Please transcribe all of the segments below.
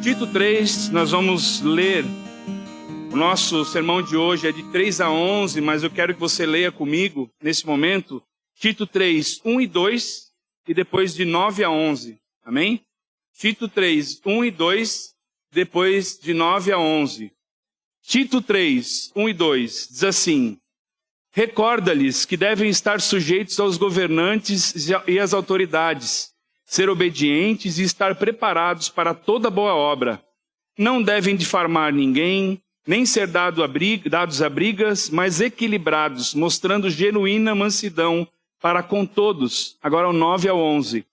Tito 3, nós vamos ler. O nosso sermão de hoje é de 3 a 11, mas eu quero que você leia comigo, nesse momento, Tito 3, 1 e 2, e depois de 9 a 11. Amém? Tito 3, 1 e 2, depois de 9 a 11. Tito 3, 1 e 2, diz assim: recorda-lhes que devem estar sujeitos aos governantes e às autoridades, ser obedientes e estar preparados para toda boa obra. Não devem difamar ninguém, nem ser dados a brigas, mas equilibrados, mostrando genuína mansidão para com todos. Agora o 9 ao 11.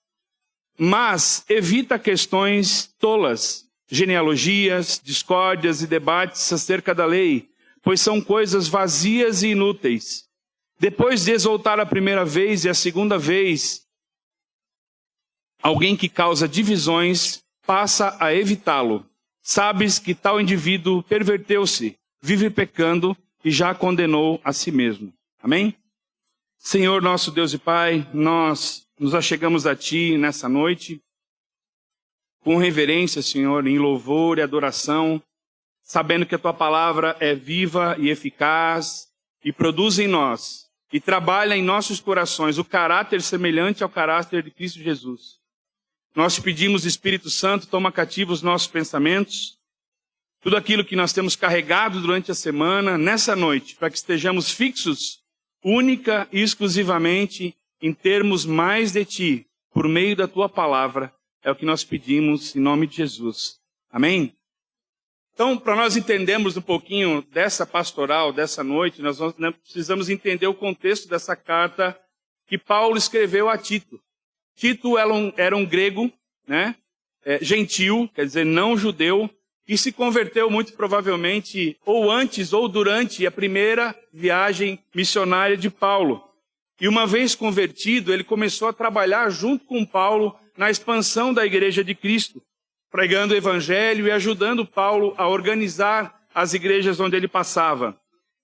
Mas evita questões tolas, genealogias, discórdias e debates acerca da lei, pois são coisas vazias e inúteis. Depois de exaltar a primeira vez e a segunda vez, alguém que causa divisões passa a evitá-lo. Sabes que tal indivíduo perverteu-se, vive pecando e já condenou a si mesmo. Amém? Senhor, nosso Deus e Pai, nós nos achegamos a Ti nessa noite, com reverência, Senhor, em louvor e adoração, sabendo que a Tua palavra é viva e eficaz e produz em nós e trabalha em nossos corações o caráter semelhante ao caráter de Cristo Jesus. Nós te pedimos, Espírito Santo, toma cativo os nossos pensamentos, tudo aquilo que nós temos carregado durante a semana, nessa noite, para que estejamos fixos, única e exclusivamente, em termos mais de Ti, por meio da Tua palavra, é o que nós pedimos em nome de Jesus. Amém? Então, para nós entendermos um pouquinho dessa pastoral, dessa noite, nós precisamos entender o contexto dessa carta que Paulo escreveu a Tito. Tito era um grego, né? Gentil, quer dizer, não judeu, e se converteu muito provavelmente ou antes ou durante a primeira viagem missionária de Paulo. E uma vez convertido, ele começou a trabalhar junto com Paulo na expansão da Igreja de Cristo, pregando o Evangelho e ajudando Paulo a organizar as igrejas onde ele passava.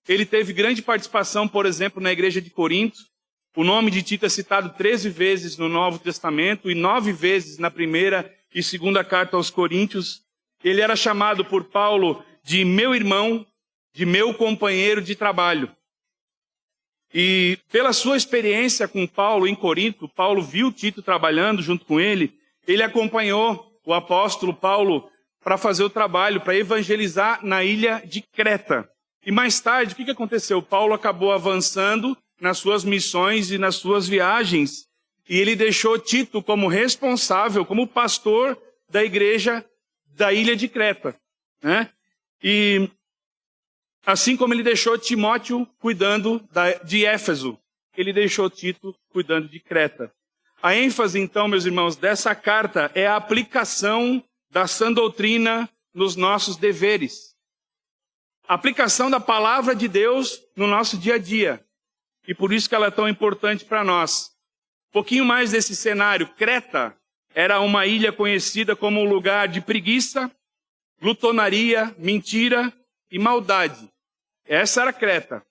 Ele teve grande participação, por exemplo, na Igreja de Corinto. O nome de Tito é citado 13 vezes no Novo Testamento e 9 vezes na primeira e segunda carta aos Coríntios. Ele era chamado por Paulo de meu irmão, de meu companheiro de trabalho. E pela sua experiência com Paulo em Corinto, Paulo viu Tito trabalhando junto com ele, ele acompanhou o apóstolo Paulo para fazer o trabalho, para evangelizar na ilha de Creta. E mais tarde, o que aconteceu? Paulo acabou avançando nas suas missões e nas suas viagens, e ele deixou Tito como responsável, como pastor da igreja da ilha de Creta, né? E assim como ele deixou Timóteo cuidando de Éfeso, ele deixou Tito cuidando de Creta. A ênfase, então, meus irmãos, dessa carta é a aplicação da sã doutrina nos nossos deveres. A aplicação da palavra de Deus no nosso dia a dia. E por isso que ela é tão importante para nós. Um pouquinho mais desse cenário. Creta era uma ilha conhecida como um lugar de preguiça, glutonaria, mentira e maldade. Essa era Creta.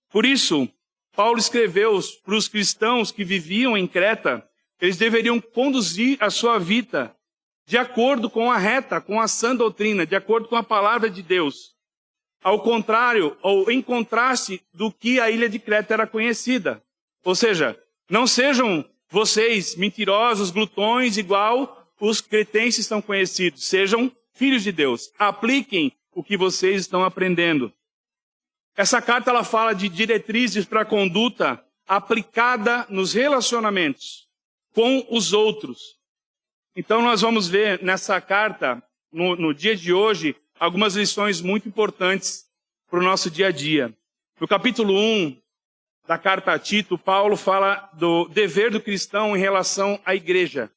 Por isso, Paulo escreveu para os cristãos que viviam em Creta, eles deveriam conduzir a sua vida de acordo com a reta, com a sã doutrina, de acordo com a palavra de Deus. Ao contrário, ou em contraste do que a ilha de Creta era conhecida. Ou seja, não sejam vocês mentirosos, glutões, igual os cretenses são conhecidos. Sejam filhos de Deus. Apliquem o que vocês estão aprendendo. Essa carta ela fala de diretrizes para a conduta aplicada nos relacionamentos com os outros. Então nós vamos ver nessa carta, no dia de hoje, algumas lições muito importantes para o nosso dia a dia. No capítulo 1 da carta a Tito, Paulo fala do dever do cristão em relação à igreja.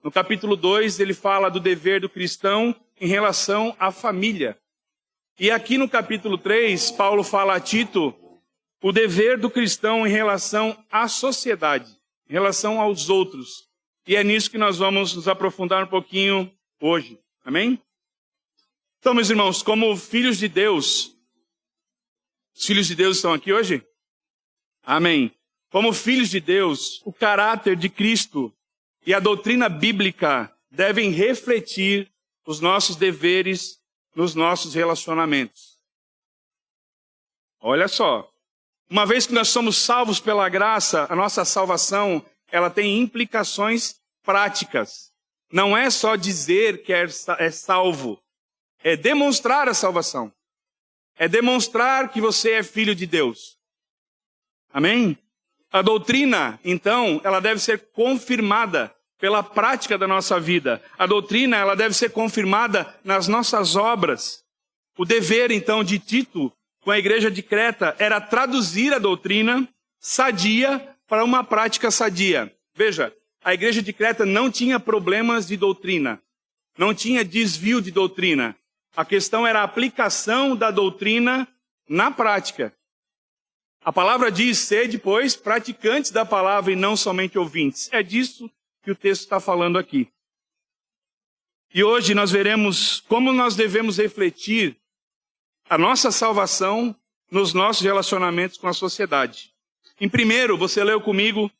No capítulo 2, ele fala do dever do cristão em relação à família. E aqui no capítulo 3, Paulo fala a Tito o dever do cristão em relação à sociedade, em relação aos outros. E é nisso que nós vamos nos aprofundar um pouquinho hoje. Amém? Então, meus irmãos, como filhos de Deus, os filhos de Deus estão aqui hoje? Amém. Como filhos de Deus, o caráter de Cristo e a doutrina bíblica devem refletir os nossos deveres nos nossos relacionamentos. Olha só, uma vez que nós somos salvos pela graça, a nossa salvação, ela tem implicações práticas. Não é só dizer que é salvo, é demonstrar a salvação. É demonstrar que você é filho de Deus. Amém? A doutrina, então, ela deve ser confirmada pela prática da nossa vida. A doutrina, ela deve ser confirmada nas nossas obras. O dever, então, de Tito com a igreja de Creta era traduzir a doutrina sadia para uma prática sadia. Veja, a igreja de Creta não tinha problemas de doutrina, não tinha desvio de doutrina. A questão era a aplicação da doutrina na prática. A palavra diz, sede, pois, praticantes da palavra e não somente ouvintes. É disso que o texto está falando aqui. E hoje nós veremos como nós devemos refletir a nossa salvação nos nossos relacionamentos com a sociedade. Em primeiro, você leu comigo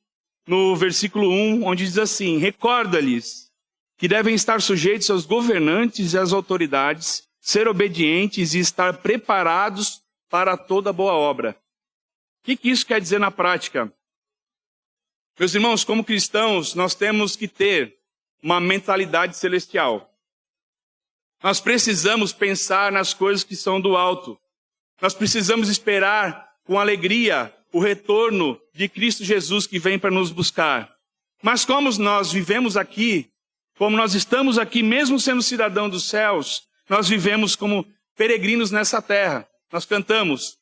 no versículo 1, onde diz assim: recorda-lhes que devem estar sujeitos aos governantes e às autoridades, ser obedientes e estar preparados para toda boa obra. O que isso quer dizer na prática? Meus irmãos, como cristãos, nós temos que ter uma mentalidade celestial. Nós precisamos pensar nas coisas que são do alto. Nós precisamos esperar com alegria o retorno de Cristo Jesus que vem para nos buscar. Mas como nós vivemos aqui, como nós estamos aqui, mesmo sendo cidadão dos céus, nós vivemos como peregrinos nessa terra. Nós cantamos,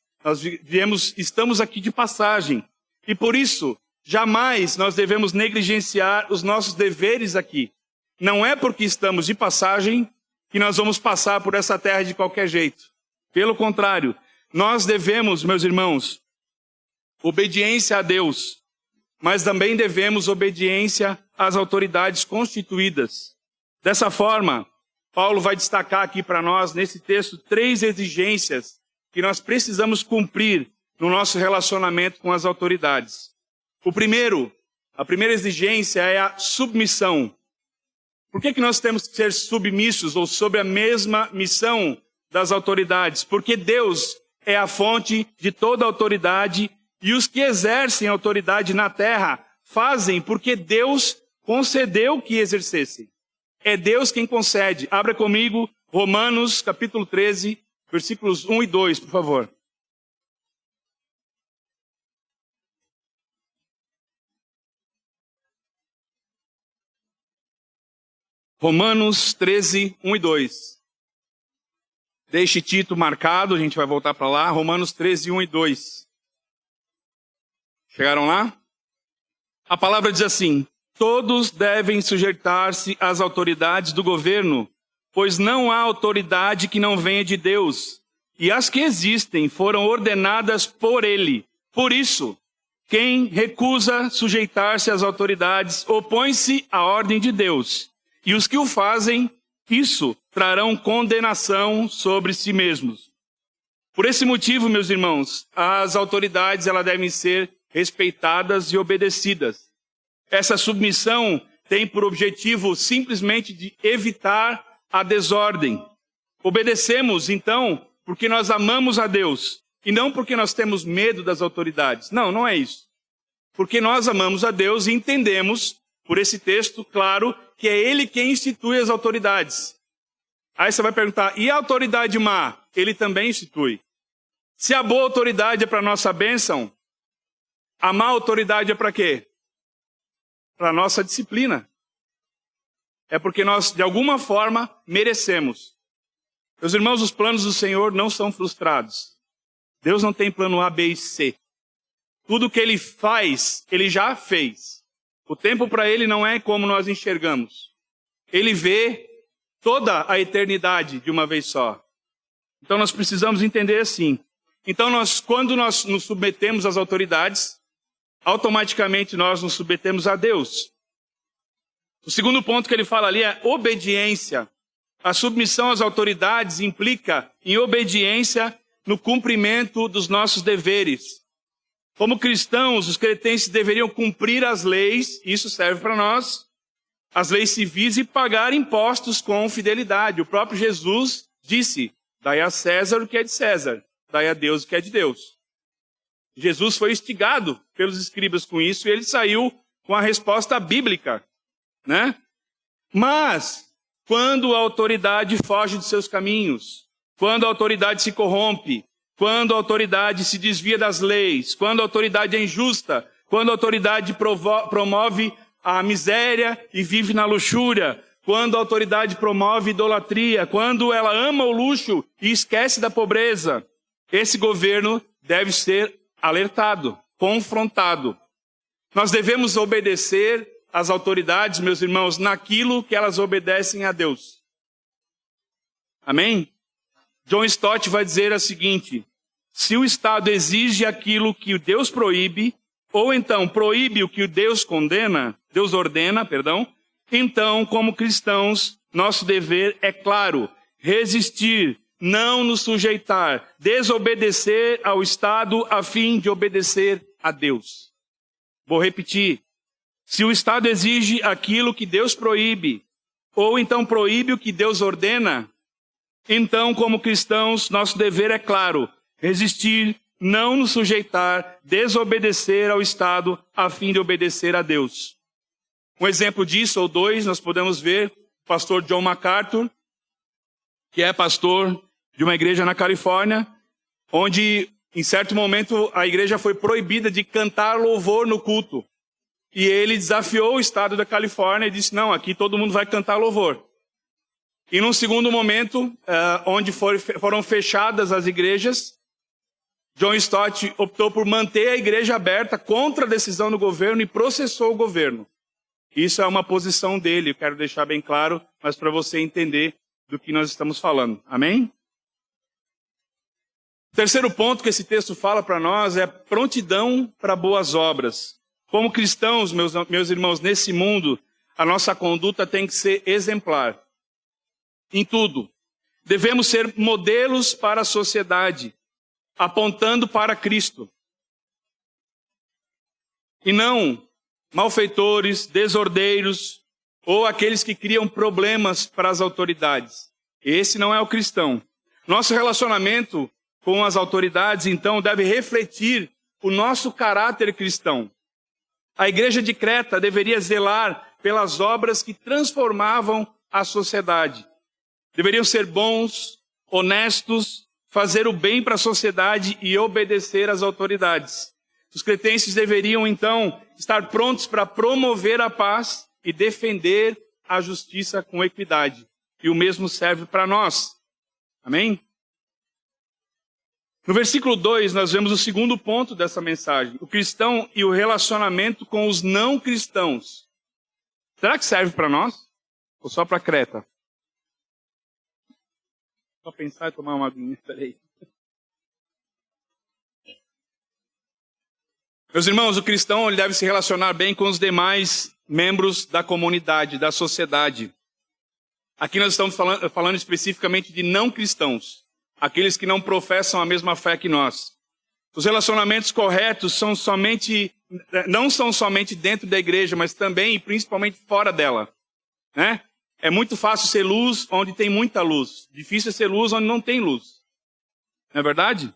estamos aqui de passagem. E por isso, jamais nós devemos negligenciar os nossos deveres aqui. Não é porque estamos de passagem que nós vamos passar por essa terra de qualquer jeito. Pelo contrário, nós devemos, meus irmãos, obediência a Deus, mas também devemos obediência às autoridades constituídas. Dessa forma, Paulo vai destacar aqui para nós, nesse texto, 3 exigências que nós precisamos cumprir no nosso relacionamento com as autoridades. A primeira exigência é a submissão. Por que nós temos que ser submissos ou sob a mesma missão das autoridades? Porque Deus é a fonte de toda autoridade e os que exercem autoridade na terra fazem porque Deus concedeu que exercessem. É Deus quem concede. Abra comigo Romanos capítulo 13, versículos 1 e 2, por favor. Romanos 13, 1 e 2. Deixe Tito marcado, a gente vai voltar para lá. Romanos 13, 1 e 2. Chegaram lá? A palavra diz assim: todos devem sujeitar-se às autoridades do governo, pois não há autoridade que não venha de Deus, e as que existem foram ordenadas por Ele. Por isso, quem recusa sujeitar-se às autoridades opõe-se à ordem de Deus. E os que o fazem, isso trarão condenação sobre si mesmos. Por esse motivo, meus irmãos, as autoridades elas devem ser respeitadas e obedecidas. Essa submissão tem por objetivo simplesmente de evitar a desordem. Obedecemos, então, porque nós amamos a Deus e não porque nós temos medo das autoridades. Não, não é isso. Porque nós amamos a Deus e entendemos, por esse texto, claro, que é Ele quem institui as autoridades. Aí você vai perguntar, e a autoridade má? Ele também institui. Se a boa autoridade é para a nossa bênção, a má autoridade é para quê? Para a nossa disciplina. É porque nós, de alguma forma, merecemos. Meus irmãos, os planos do Senhor não são frustrados. Deus não tem plano A, B e C. Tudo que Ele faz, Ele já fez. O tempo para Ele não é como nós enxergamos. Ele vê toda a eternidade de uma vez só. Então nós precisamos entender assim. Então quando nós nos submetemos às autoridades, automaticamente nós nos submetemos a Deus. O segundo ponto que ele fala ali é obediência. A submissão às autoridades implica em obediência no cumprimento dos nossos deveres. Como cristãos, os cretenses deveriam cumprir as leis, isso serve para nós, as leis civis e pagar impostos com fidelidade. O próprio Jesus disse, dai a César o que é de César, dai a Deus o que é de Deus. Jesus foi instigado pelos escribas com isso e ele saiu com a resposta bíblica, né? Mas, quando a autoridade foge de seus caminhos, quando a autoridade se corrompe, quando a autoridade se desvia das leis, quando a autoridade é injusta, quando a autoridade promove a miséria e vive na luxúria, quando a autoridade promove idolatria, quando ela ama o luxo e esquece da pobreza, esse governo deve ser alertado, confrontado. Nós devemos obedecer às autoridades, meus irmãos, naquilo que elas obedecem a Deus. Amém? John Stott vai dizer o seguinte: se o Estado exige aquilo que Deus proíbe, ou então proíbe o que Deus ordena, então, como cristãos, nosso dever é claro: resistir, não nos sujeitar, desobedecer ao Estado a fim de obedecer a Deus. Vou repetir. Se o Estado exige aquilo que Deus proíbe, ou então proíbe o que Deus ordena, então, como cristãos, nosso dever é claro: resistir, não nos sujeitar, desobedecer ao Estado a fim de obedecer a Deus. Um exemplo disso, ou dois, nós podemos ver o pastor John MacArthur, que é pastor de uma igreja na Califórnia, onde, em certo momento, a igreja foi proibida de cantar louvor no culto. E ele desafiou o estado da Califórnia e disse, não, aqui todo mundo vai cantar louvor. E num segundo momento, onde foram fechadas as igrejas, John Stott optou por manter a igreja aberta contra a decisão do governo e processou o governo. Isso é uma posição dele, eu quero deixar bem claro, mas para você entender do que nós estamos falando. Amém? O terceiro ponto que esse texto fala para nós é prontidão para boas obras. Como cristãos, meus irmãos, nesse mundo, a nossa conduta tem que ser exemplar. Em tudo. Devemos ser modelos para a sociedade, apontando para Cristo. E não malfeitores, desordeiros, ou aqueles que criam problemas para as autoridades. Esse não é o cristão. Nosso relacionamento com as autoridades, então, deve refletir o nosso caráter cristão. A igreja de Creta deveria zelar pelas obras que transformavam a sociedade. Deveriam ser bons, honestos, fazer o bem para a sociedade e obedecer às autoridades. Os cretenses deveriam, então, estar prontos para promover a paz e defender a justiça com equidade. E o mesmo serve para nós. Amém? No versículo 2, nós vemos o segundo ponto dessa mensagem. O cristão e o relacionamento com os não cristãos. Será que serve para nós? Ou só para Creta? Só pensar e tomar uma aguinha. Peraí. Meus irmãos, o cristão ele deve se relacionar bem com os demais membros da comunidade, da sociedade. Aqui nós estamos falando especificamente de não cristãos. Aqueles que não professam a mesma fé que nós. Os relacionamentos corretos não são somente dentro da igreja, mas também e principalmente fora dela. Né? É muito fácil ser luz onde tem muita luz. Difícil é ser luz onde não tem luz. Não é verdade?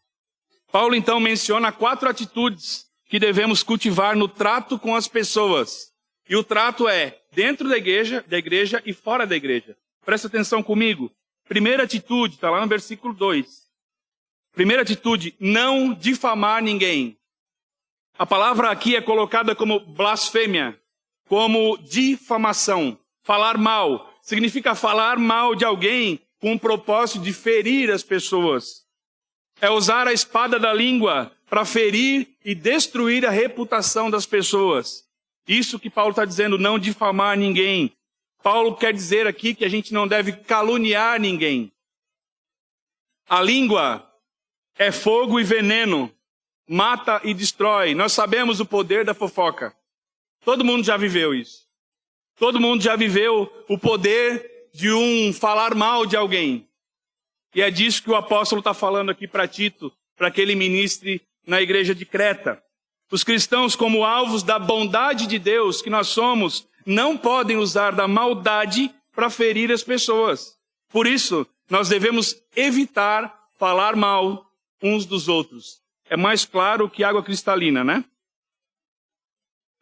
Paulo então menciona 4 atitudes que devemos cultivar no trato com as pessoas. E o trato é dentro da igreja e fora da igreja. Presta atenção comigo. Primeira atitude, está lá no versículo 2. Primeira atitude, não difamar ninguém. A palavra aqui é colocada como blasfêmia, como difamação. Falar mal. Significa falar mal de alguém com o propósito de ferir as pessoas. É usar a espada da língua para ferir e destruir a reputação das pessoas. Isso que Paulo está dizendo, não difamar ninguém. Paulo quer dizer aqui que a gente não deve caluniar ninguém. A língua é fogo e veneno, mata e destrói. Nós sabemos o poder da fofoca. Todo mundo já viveu isso. Todo mundo já viveu o poder de falar mal de alguém. E é disso que o apóstolo está falando aqui para Tito, para que ele ministre na igreja de Creta. Os cristãos, como alvos da bondade de Deus que nós somos, não podem usar da maldade para ferir as pessoas. Por isso, nós devemos evitar falar mal uns dos outros. É mais claro que água cristalina, né?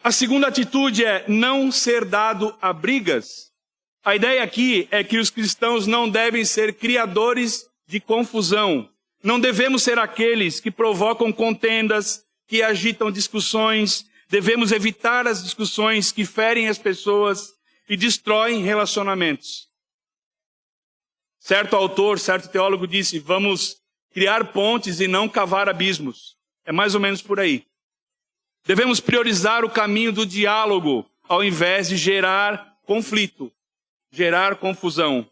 A segunda atitude é não ser dado a brigas. A ideia aqui é que os cristãos não devem ser criadores de confusão. Não devemos ser aqueles que provocam contendas, que agitam discussões. Devemos evitar as discussões que ferem as pessoas e destroem relacionamentos. Certo autor, certo teólogo disse, vamos criar pontes e não cavar abismos. É mais ou menos por aí. Devemos priorizar o caminho do diálogo, ao invés de gerar conflito, gerar confusão.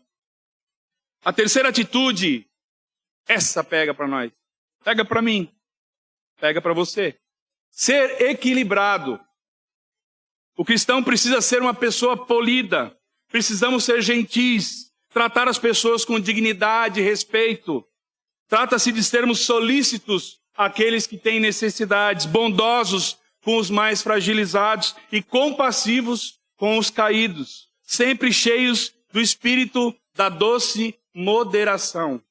A terceira atitude, essa pega para nós, pega para mim, pega para você. Ser equilibrado. O cristão precisa ser uma pessoa polida. Precisamos ser gentis, tratar as pessoas com dignidade e respeito. Trata-se de sermos solícitos àqueles que têm necessidades, bondosos com os mais fragilizados e compassivos com os caídos, sempre cheios do espírito da doce moderação.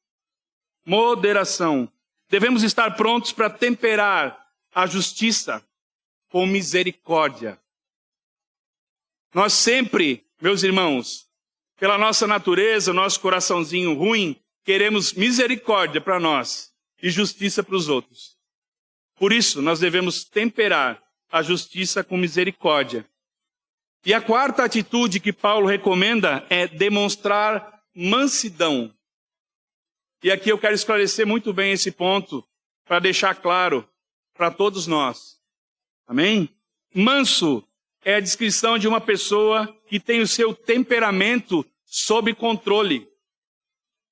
Moderação. Devemos estar prontos para temperar a justiça com misericórdia. Nós sempre, meus irmãos, pela nossa natureza, nosso coraçãozinho ruim, queremos misericórdia para nós e justiça para os outros. Por isso, nós devemos temperar a justiça com misericórdia. E a quarta atitude que Paulo recomenda é demonstrar mansidão. E aqui eu quero esclarecer muito bem esse ponto, para deixar claro para todos nós. Amém? Manso é a descrição de uma pessoa que tem o seu temperamento sob controle.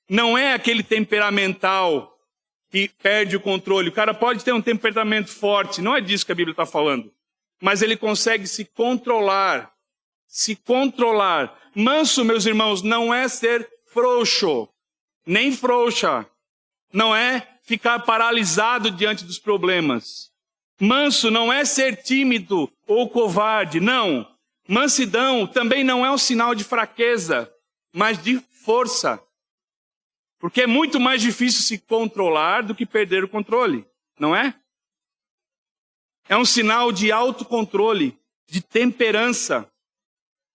Não é aquele temperamental que perde o controle. O cara pode ter um temperamento forte, não é disso que a Bíblia está falando. Mas ele consegue se controlar. Se controlar. Manso, meus irmãos, não é ser frouxo, nem frouxa. Não é ficar paralisado diante dos problemas. Manso não é ser tímido ou covarde, não. Mansidão também não é um sinal de fraqueza, mas de força. Porque é muito mais difícil se controlar do que perder o controle, não é? É um sinal de autocontrole, de temperança.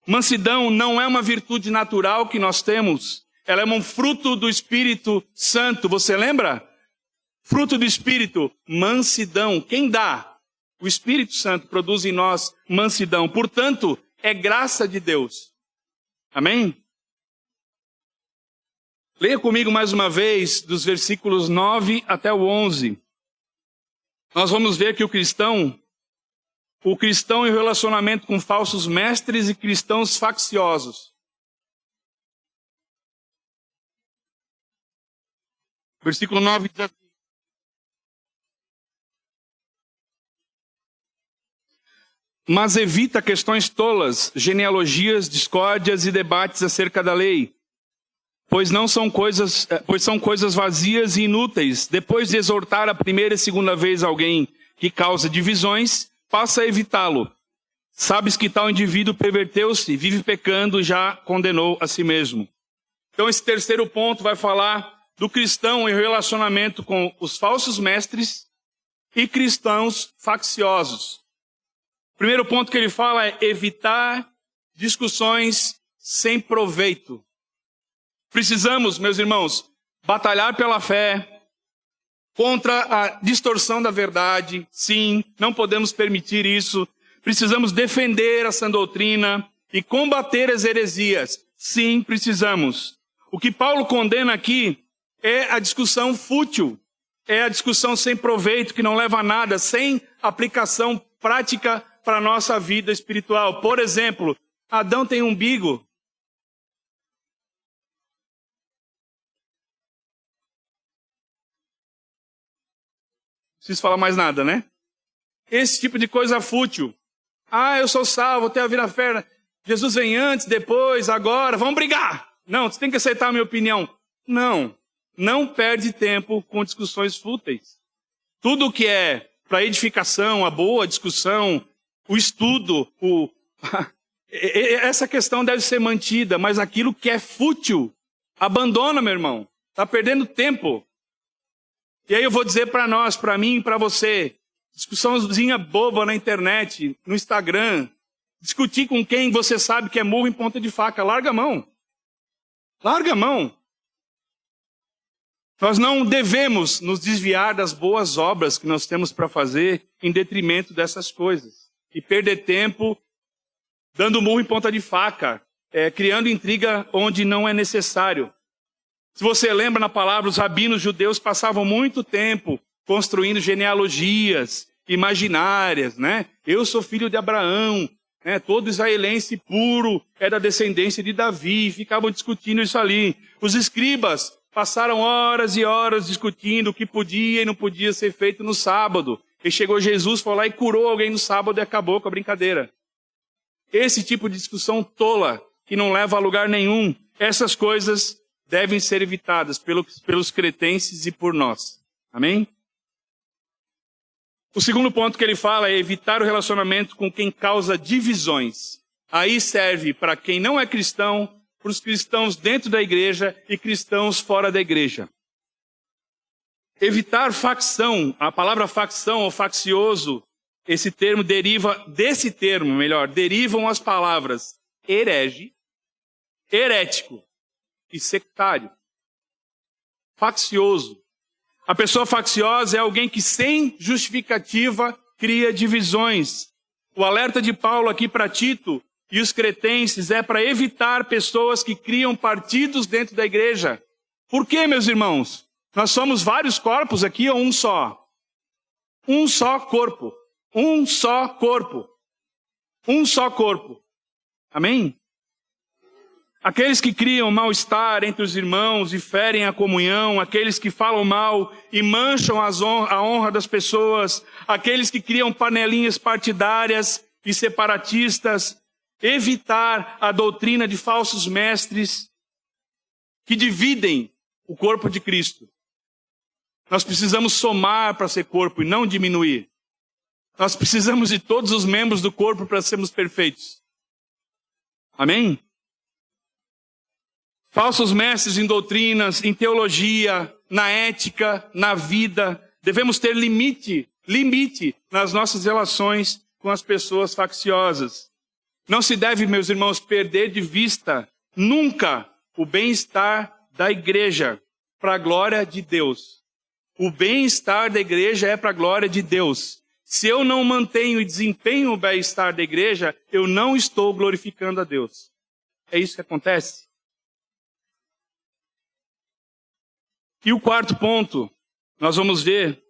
Mansidão não é uma virtude natural que nós temos. Ela é um fruto do Espírito Santo. Você lembra? Fruto do Espírito, mansidão. Quem dá? O Espírito Santo produz em nós mansidão. Portanto, é graça de Deus. Amém? Leia comigo mais uma vez, dos versículos 9 até o 11. Nós vamos ver que o cristão em relacionamento com falsos mestres e cristãos facciosos. Versículo 9 diz assim: mas evita questões tolas, genealogias, discórdias e debates acerca da lei, pois são coisas vazias e inúteis. Depois de exortar a primeira e segunda vez alguém que causa divisões, passa a evitá-lo. Sabes que tal indivíduo perverteu-se, vive pecando e já condenou a si mesmo. Então esse terceiro ponto vai falar do cristão em relacionamento com os falsos mestres e cristãos facciosos. O primeiro ponto que ele fala é evitar discussões sem proveito. Precisamos, meus irmãos, batalhar pela fé, contra a distorção da verdade. Sim, não podemos permitir isso. Precisamos defender a sã doutrina e combater as heresias. Sim, precisamos. O que Paulo condena aqui é a discussão fútil, é a discussão sem proveito, que não leva a nada, sem aplicação prática para a nossa vida espiritual. Por exemplo, Adão tem umbigo. Não preciso falar mais nada, né? Esse tipo de coisa fútil. Ah, eu sou salvo, tenho a vida fé. Jesus vem antes, depois, agora, vamos brigar. Não, você tem que aceitar a minha opinião. Não perde tempo com discussões fúteis. Tudo que é para edificação, a boa discussão, o estudo, Essa questão deve ser mantida, mas aquilo que é fútil, abandona, meu irmão. Está perdendo tempo. E aí eu vou dizer para nós, para mim e para você, discussãozinha boba na internet, no Instagram, discutir com quem você sabe que é murro em ponta de faca, larga a mão. Larga a mão. Nós não devemos nos desviar das boas obras que nós temos para fazer em detrimento dessas coisas. E perder tempo dando murro em ponta de faca, criando intriga onde não é necessário. Se você lembra na palavra, os rabinos judeus passavam muito tempo construindo genealogias imaginárias, né? Eu sou filho de Abraão, né? Todo israelense puro é da descendência de Davi, ficavam discutindo isso ali. Os escribas passaram horas e horas discutindo o que podia e não podia ser feito no sábado. E chegou Jesus, foi lá e curou alguém no sábado e acabou com a brincadeira. Esse tipo de discussão tola, que não leva a lugar nenhum, essas coisas devem ser evitadas pelos cretenses e por nós. Amém? O segundo ponto que ele fala é evitar o relacionamento com quem causa divisões. Aí serve para quem não é cristão, para os cristãos dentro da igreja e cristãos fora da igreja. Evitar facção, a palavra facção ou faccioso, esse termo derivam as palavras herege, herético e sectário. Faccioso. A pessoa facciosa é alguém que sem justificativa cria divisões. O alerta de Paulo aqui para Tito e os cretenses é para evitar pessoas que criam partidos dentro da igreja. Por quê, meus irmãos? Nós somos vários corpos aqui ou um só? Um só corpo. Um só corpo. Um só corpo. Amém? Aqueles que criam mal-estar entre os irmãos e ferem a comunhão, aqueles que falam mal e mancham a honra das pessoas, aqueles que criam panelinhas partidárias e separatistas, evitar a doutrina de falsos mestres que dividem o corpo de Cristo. Nós precisamos somar para ser corpo e não diminuir. Nós precisamos de todos os membros do corpo para sermos perfeitos. Amém? Falsos mestres em doutrinas, em teologia, na ética, na vida. Devemos ter limite nas nossas relações com as pessoas facciosas. Não se deve, meus irmãos, perder de vista nunca o bem-estar da igreja para a glória de Deus. O bem-estar da igreja é para a glória de Deus. Se eu não mantenho e desempenho o bem-estar da igreja, eu não estou glorificando a Deus. É isso que acontece. E o quarto ponto, nós vamos ver,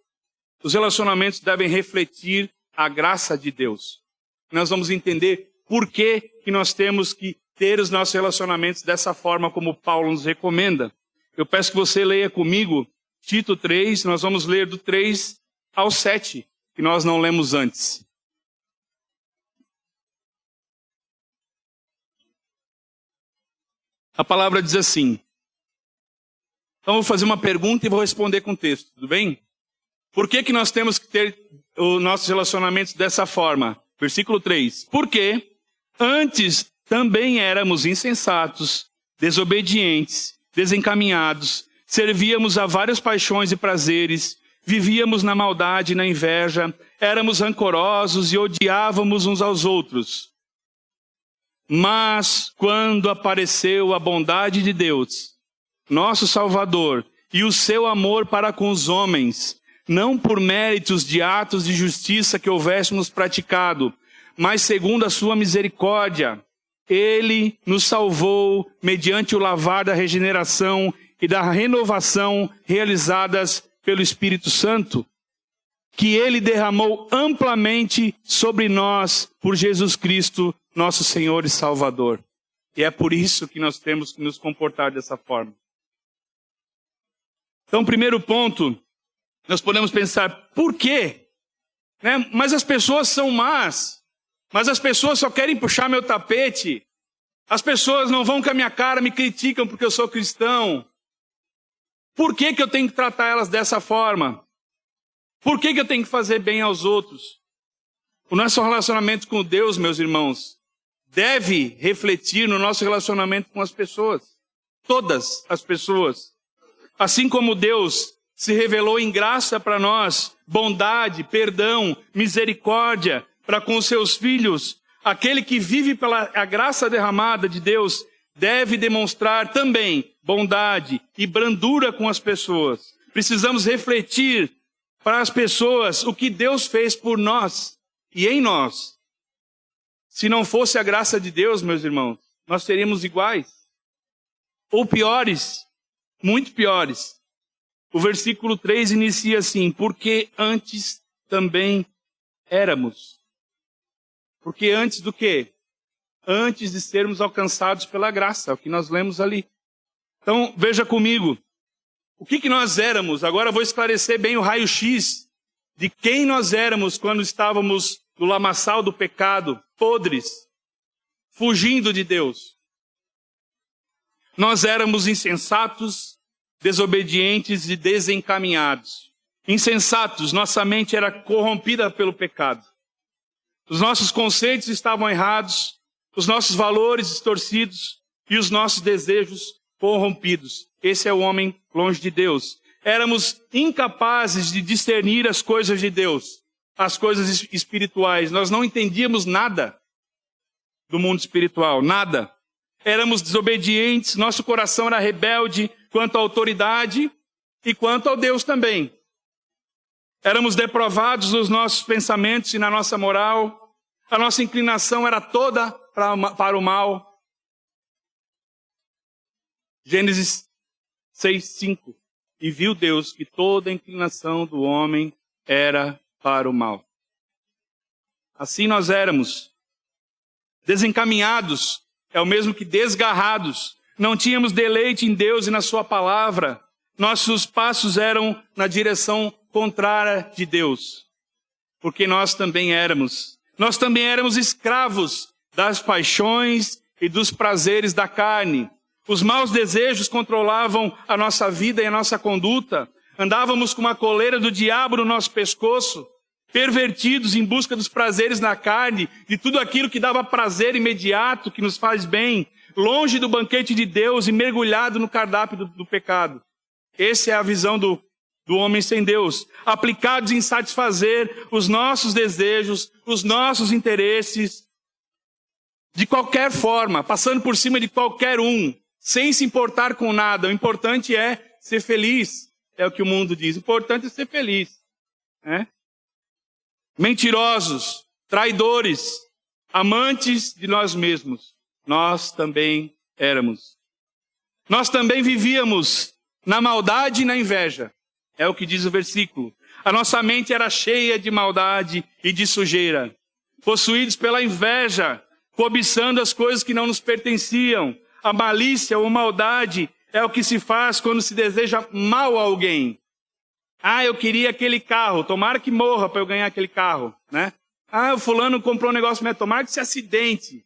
os relacionamentos devem refletir a graça de Deus. Nós vamos entender por que nós temos que ter os nossos relacionamentos dessa forma como Paulo nos recomenda. Eu peço que você leia comigo Tito 3, nós vamos ler do 3 ao 7, que nós não lemos antes. A palavra diz assim. Então eu vou fazer uma pergunta e vou responder com o texto, tudo bem? Por que nós temos que ter os nossos relacionamentos dessa forma? Versículo 3. Porque antes também éramos insensatos, desobedientes, desencaminhados, servíamos a várias paixões e prazeres, vivíamos na maldade e na inveja, éramos rancorosos e odiávamos uns aos outros. Mas quando apareceu a bondade de Deus, nosso Salvador, e o seu amor para com os homens, não por méritos de atos de justiça que houvéssemos praticado, mas segundo a sua misericórdia, Ele nos salvou mediante o lavar da regeneração e da renovação realizadas pelo Espírito Santo, que Ele derramou amplamente sobre nós por Jesus Cristo, nosso Senhor e Salvador. E é por isso que nós temos que nos comportar dessa forma. Então, primeiro ponto, nós podemos pensar, por quê? Mas as pessoas são más. Mas as pessoas só querem puxar meu tapete. As pessoas não vão com a minha cara, me criticam porque eu sou cristão. Por que eu tenho que tratar elas dessa forma? Por que eu tenho que fazer bem aos outros? O nosso relacionamento com Deus, meus irmãos, deve refletir no nosso relacionamento com as pessoas. Todas as pessoas. Assim como Deus se revelou em graça para nós, bondade, perdão, misericórdia para com os seus filhos, aquele que vive pela a graça derramada de Deus deve demonstrar também bondade e brandura com as pessoas. Precisamos refletir para as pessoas o que Deus fez por nós e em nós. Se não fosse a graça de Deus, meus irmãos, nós seríamos iguais. Ou piores, muito piores. O versículo 3 inicia assim: porque antes também éramos. Porque antes do quê? Antes de sermos alcançados pela graça, é o que nós lemos ali. Então, veja comigo, o que nós éramos? Agora eu vou esclarecer bem o raio-x de quem nós éramos quando estávamos no lamaçal do pecado, podres, fugindo de Deus. Nós éramos insensatos, desobedientes e desencaminhados. Insensatos, nossa mente era corrompida pelo pecado. Os nossos conceitos estavam errados, os nossos valores distorcidos e os nossos desejos corrompidos. Esse é o homem longe de Deus. Éramos incapazes de discernir as coisas de Deus, as coisas espirituais. Nós não entendíamos nada do mundo espiritual, nada. Éramos desobedientes, nosso coração era rebelde quanto à autoridade e quanto ao Deus também. Éramos depravados nos nossos pensamentos e na nossa moral. A nossa inclinação era toda para o mal. Gênesis 6:5. E viu Deus que toda a inclinação do homem era para o mal. Assim nós éramos. Desencaminhados é o mesmo que desgarrados. Não tínhamos deleite em Deus e na sua palavra. Nossos passos eram na direção contrária de Deus. Porque nós também éramos escravos das paixões e dos prazeres da carne. Os maus desejos controlavam a nossa vida e a nossa conduta. Andávamos com uma coleira do diabo no nosso pescoço, pervertidos em busca dos prazeres na carne, de tudo aquilo que dava prazer imediato, que nos faz bem, longe do banquete de Deus e mergulhado no cardápio do pecado. Essa é a visão do homem sem Deus, aplicados em satisfazer os nossos desejos, os nossos interesses, de qualquer forma, passando por cima de qualquer um, sem se importar com nada. O importante é ser feliz, é o que o mundo diz. O importante é ser feliz. Né? Mentirosos, traidores, amantes de nós mesmos. Nós também éramos. Nós também vivíamos na maldade e na inveja. É o que diz o versículo. A nossa mente era cheia de maldade e de sujeira. Possuídos pela inveja, cobiçando as coisas que não nos pertenciam. A malícia ou maldade é o que se faz quando se deseja mal a alguém. Ah, eu queria aquele carro, tomara que morra para eu ganhar aquele carro, né? Ah, o fulano comprou um negócio, mas tomara que se acidente.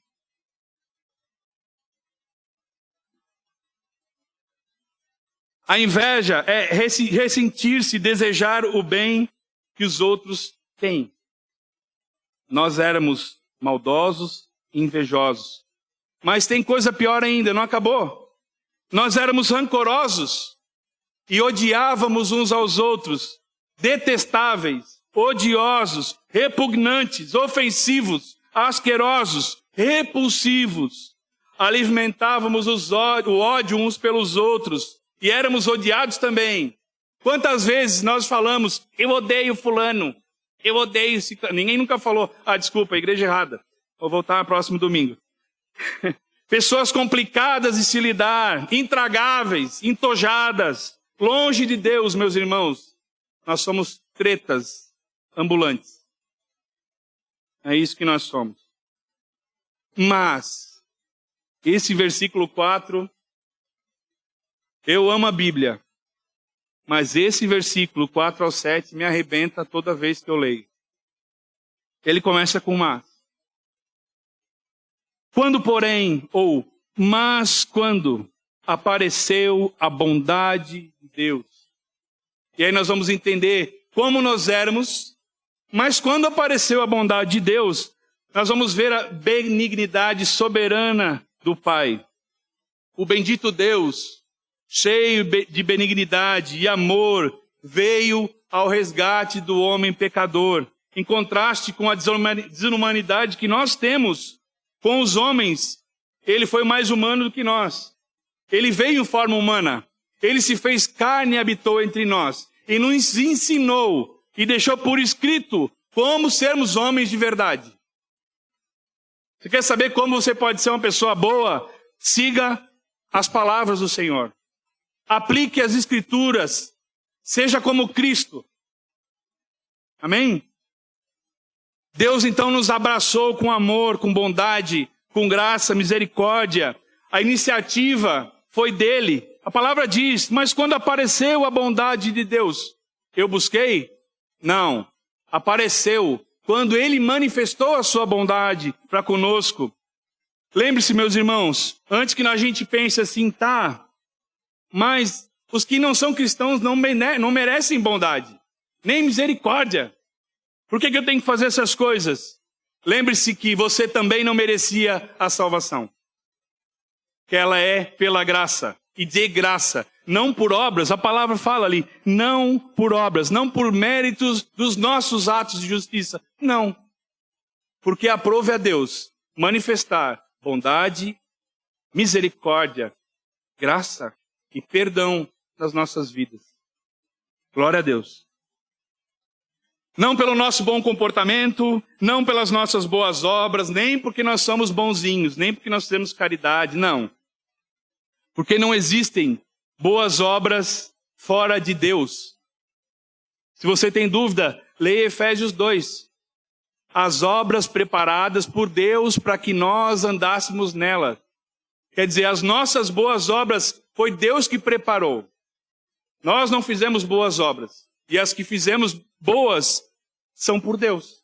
A inveja é ressentir-se, desejar o bem que os outros têm. Nós éramos maldosos e invejosos. Mas tem coisa pior ainda, não acabou. Nós éramos rancorosos e odiávamos uns aos outros, detestáveis, odiosos, repugnantes, ofensivos, asquerosos, repulsivos. Alimentávamos o ódio uns pelos outros e éramos odiados também. Quantas vezes nós falamos, eu odeio fulano, eu odeio esse... Ninguém nunca falou, desculpa, a igreja errada. Vou voltar no próximo domingo. Pessoas complicadas de se lidar, intragáveis, entojadas, longe de Deus, meus irmãos. Nós somos tretas ambulantes. É isso que nós somos. Mas, esse versículo 4, eu amo a Bíblia, mas esse versículo 4 ao 7 me arrebenta toda vez que eu leio. Ele começa com mas. Quando, porém, mas quando apareceu a bondade de Deus. E aí nós vamos entender como nós éramos, mas quando apareceu a bondade de Deus, nós vamos ver a benignidade soberana do Pai. O bendito Deus, cheio de benignidade e amor, veio ao resgate do homem pecador, em contraste com a desumanidade que nós temos com os homens. Ele foi mais humano do que nós. Ele veio em forma humana. Ele se fez carne e habitou entre nós. E nos ensinou e deixou por escrito como sermos homens de verdade. Você quer saber como você pode ser uma pessoa boa? Siga as palavras do Senhor. Aplique as Escrituras. Seja como Cristo. Amém? Deus então nos abraçou com amor, com bondade, com graça, misericórdia. A iniciativa foi dele. A palavra diz, mas quando apareceu a bondade de Deus, eu busquei? Não. Apareceu quando ele manifestou a sua bondade para conosco. Lembre-se, meus irmãos, antes que a gente pense assim, tá, mas os que não são cristãos não merecem bondade, nem misericórdia. Por que eu tenho que fazer essas coisas? Lembre-se que você também não merecia a salvação. Que ela é pela graça e de graça, não por obras. A palavra fala ali, não por obras, não por méritos dos nossos atos de justiça. Não. Porque aprove a Deus manifestar bondade, misericórdia, graça e perdão nas nossas vidas. Glória a Deus. Não pelo nosso bom comportamento, não pelas nossas boas obras, nem porque nós somos bonzinhos, nem porque nós temos caridade, não. Porque não existem boas obras fora de Deus. Se você tem dúvida, leia Efésios 2. As obras preparadas por Deus para que nós andássemos nelas. Quer dizer, as nossas boas obras foi Deus que preparou. Nós não fizemos boas obras. E as que fizemos boas são por Deus.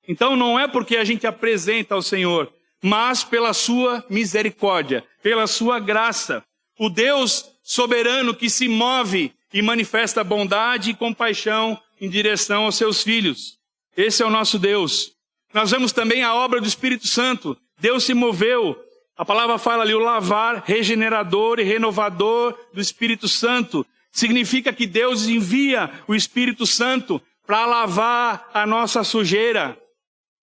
Então não é porque a gente apresenta ao Senhor, mas pela sua misericórdia, pela sua graça. O Deus soberano que se move e manifesta bondade e compaixão em direção aos seus filhos. Esse é o nosso Deus. Nós vemos também a obra do Espírito Santo. Deus se moveu. A palavra fala ali, o lavar regenerador e renovador do Espírito Santo. Significa que Deus envia o Espírito Santo para lavar a nossa sujeira,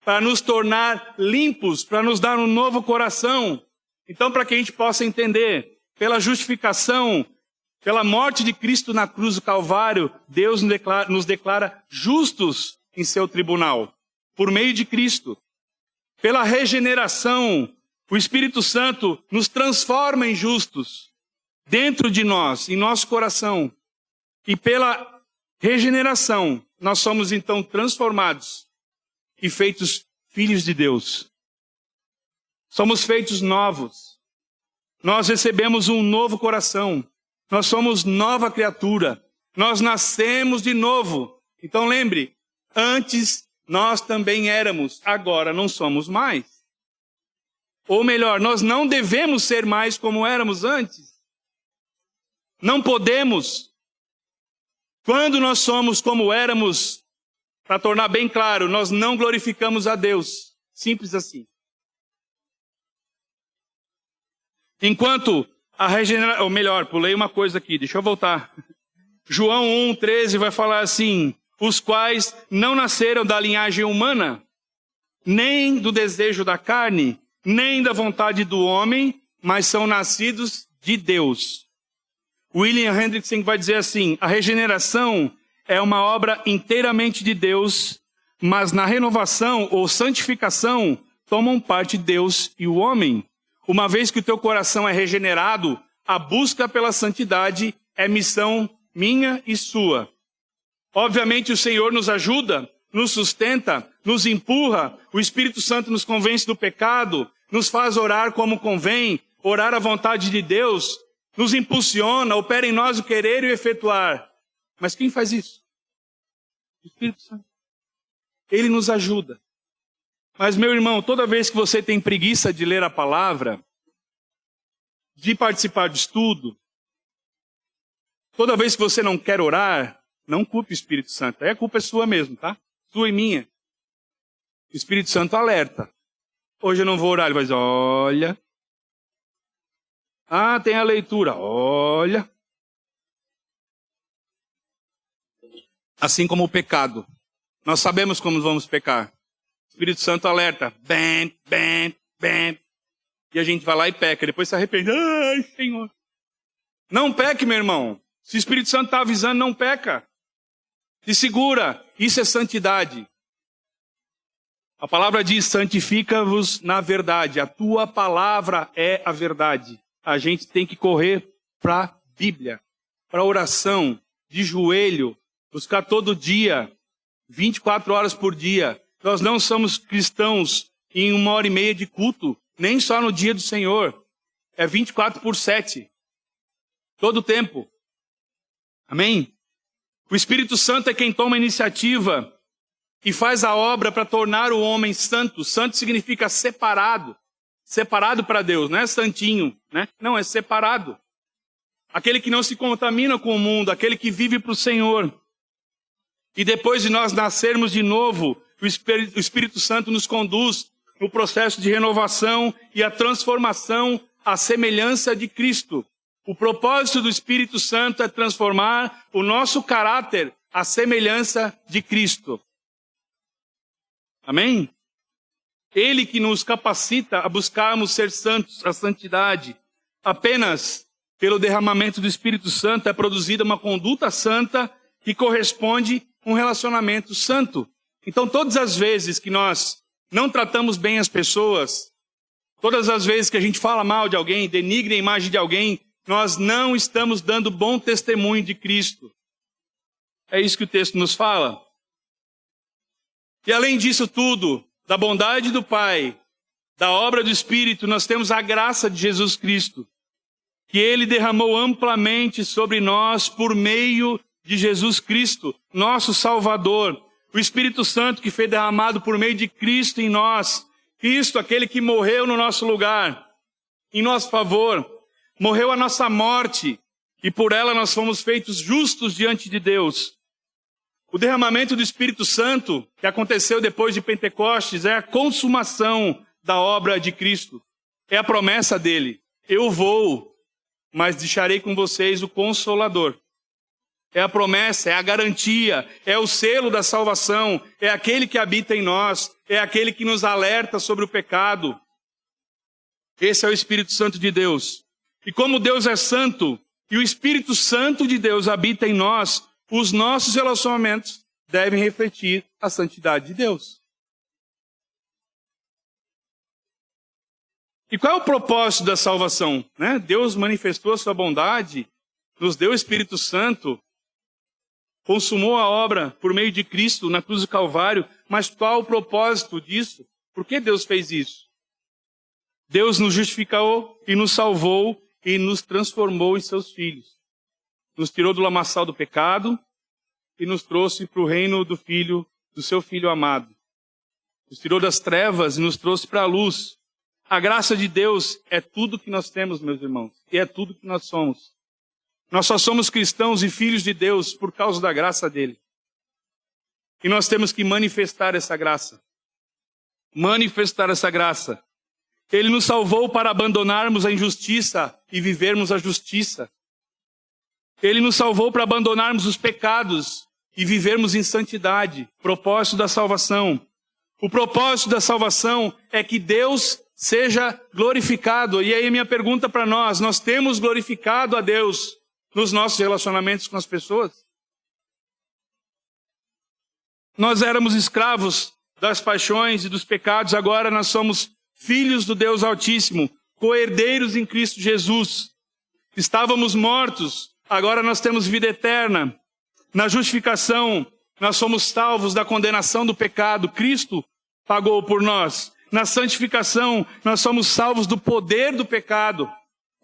para nos tornar limpos, para nos dar um novo coração. Então, para que a gente possa entender, pela justificação, pela morte de Cristo na cruz do Calvário, Deus nos declara justos em seu tribunal, por meio de Cristo. Pela regeneração, o Espírito Santo nos transforma em justos, dentro de nós, em nosso coração. E pela regeneração, nós somos então transformados e feitos filhos de Deus. Somos feitos novos. Nós recebemos um novo coração. Nós somos nova criatura. Nós nascemos de novo. Então lembre, antes nós também éramos, agora não somos mais. Ou melhor, nós não devemos ser mais como éramos antes. Não podemos. Quando nós somos como éramos, para tornar bem claro, nós não glorificamos a Deus. Simples assim. Enquanto a regeneração, ou melhor, pulei uma coisa aqui, deixa eu voltar. João 1,13 vai falar assim, os quais não nasceram da linhagem humana, nem do desejo da carne, nem da vontade do homem, mas são nascidos de Deus. William Hendrickson vai dizer assim, a regeneração é uma obra inteiramente de Deus, mas na renovação ou santificação tomam parte Deus e o homem. Uma vez que o teu coração é regenerado, a busca pela santidade é missão minha e sua. Obviamente o Senhor nos ajuda, nos sustenta, nos empurra, o Espírito Santo nos convence do pecado, nos faz orar como convém, orar à vontade de Deus, nos impulsiona, opera em nós o querer e o efetuar. Mas quem faz isso? O Espírito Santo. Ele nos ajuda. Mas, meu irmão, toda vez que você tem preguiça de ler a palavra, de participar de estudo, toda vez que você não quer orar, não culpe o Espírito Santo. Aí a culpa é sua mesmo, tá? Sua e minha. O Espírito Santo alerta. Hoje eu não vou orar, ele vai dizer, olha. Ah, tem a leitura, olha. Assim como o pecado. Nós sabemos como vamos pecar. O Espírito Santo alerta. Bem. E a gente vai lá e peca. Depois se arrepende. Ai, Senhor. Não peque, meu irmão. Se o Espírito Santo está avisando, não peca. Se segura. Isso é santidade. A palavra diz, santifica-vos na verdade. A tua palavra é a verdade. A gente tem que correr para a Bíblia, para a oração, de joelho, buscar todo dia, 24 horas por dia. Nós não somos cristãos em 1h30 de culto, nem só no dia do Senhor. É 24/7. Todo o tempo. Amém? O Espírito Santo é quem toma a iniciativa e faz a obra para tornar o homem santo. Santo significa separado. Separado para Deus, não é santinho, né? Não, é separado. Aquele que não se contamina com o mundo, aquele que vive para o Senhor. E depois de nós nascermos de novo, o Espírito Santo nos conduz no processo de renovação e a transformação à semelhança de Cristo. O propósito do Espírito Santo é transformar o nosso caráter à semelhança de Cristo. Amém? Ele que nos capacita a buscarmos ser santos, a santidade. Apenas pelo derramamento do Espírito Santo é produzida uma conduta santa que corresponde a um relacionamento santo. Então, todas as vezes que nós não tratamos bem as pessoas, todas as vezes que a gente fala mal de alguém, denigre a imagem de alguém, nós não estamos dando bom testemunho de Cristo. É isso que o texto nos fala. E além disso tudo, da bondade do Pai, da obra do Espírito, nós temos a graça de Jesus Cristo, que Ele derramou amplamente sobre nós por meio de Jesus Cristo, nosso Salvador. O Espírito Santo que foi derramado por meio de Cristo em nós. Cristo, aquele que morreu no nosso lugar, em nosso favor, morreu a nossa morte, e por ela nós fomos feitos justos diante de Deus. O derramamento do Espírito Santo, que aconteceu depois de Pentecostes, é a consumação da obra de Cristo. É a promessa dele. Eu vou, mas deixarei com vocês o Consolador. É a promessa, é a garantia, é o selo da salvação, é aquele que habita em nós, é aquele que nos alerta sobre o pecado. Esse é o Espírito Santo de Deus. E como Deus é santo, e o Espírito Santo de Deus habita em nós, os nossos relacionamentos devem refletir a santidade de Deus. E qual é o propósito da salvação? Deus manifestou a sua bondade, nos deu o Espírito Santo, consumou a obra por meio de Cristo na cruz do Calvário, mas qual o propósito disso? Por que Deus fez isso? Deus nos justificou e nos salvou e nos transformou em seus filhos. Nos tirou do lamaçal do pecado e nos trouxe para o reino do Filho, do seu Filho amado. Nos tirou das trevas e nos trouxe para a luz. A graça de Deus é tudo que nós temos, meus irmãos, e é tudo que nós somos. Nós só somos cristãos e filhos de Deus por causa da graça dele. E nós temos que manifestar essa graça. Manifestar essa graça. Ele nos salvou para abandonarmos a injustiça e vivermos a justiça. Ele nos salvou para abandonarmos os pecados e vivermos em santidade. Propósito da salvação. O propósito da salvação é que Deus seja glorificado. E aí minha pergunta para nós temos glorificado a Deus nos nossos relacionamentos com as pessoas? Nós éramos escravos das paixões e dos pecados, agora nós somos filhos do Deus Altíssimo, co-herdeiros em Cristo Jesus. Estávamos mortos, agora nós temos vida eterna. Na justificação, nós somos salvos da condenação do pecado. Cristo pagou por nós. Na santificação, nós somos salvos do poder do pecado.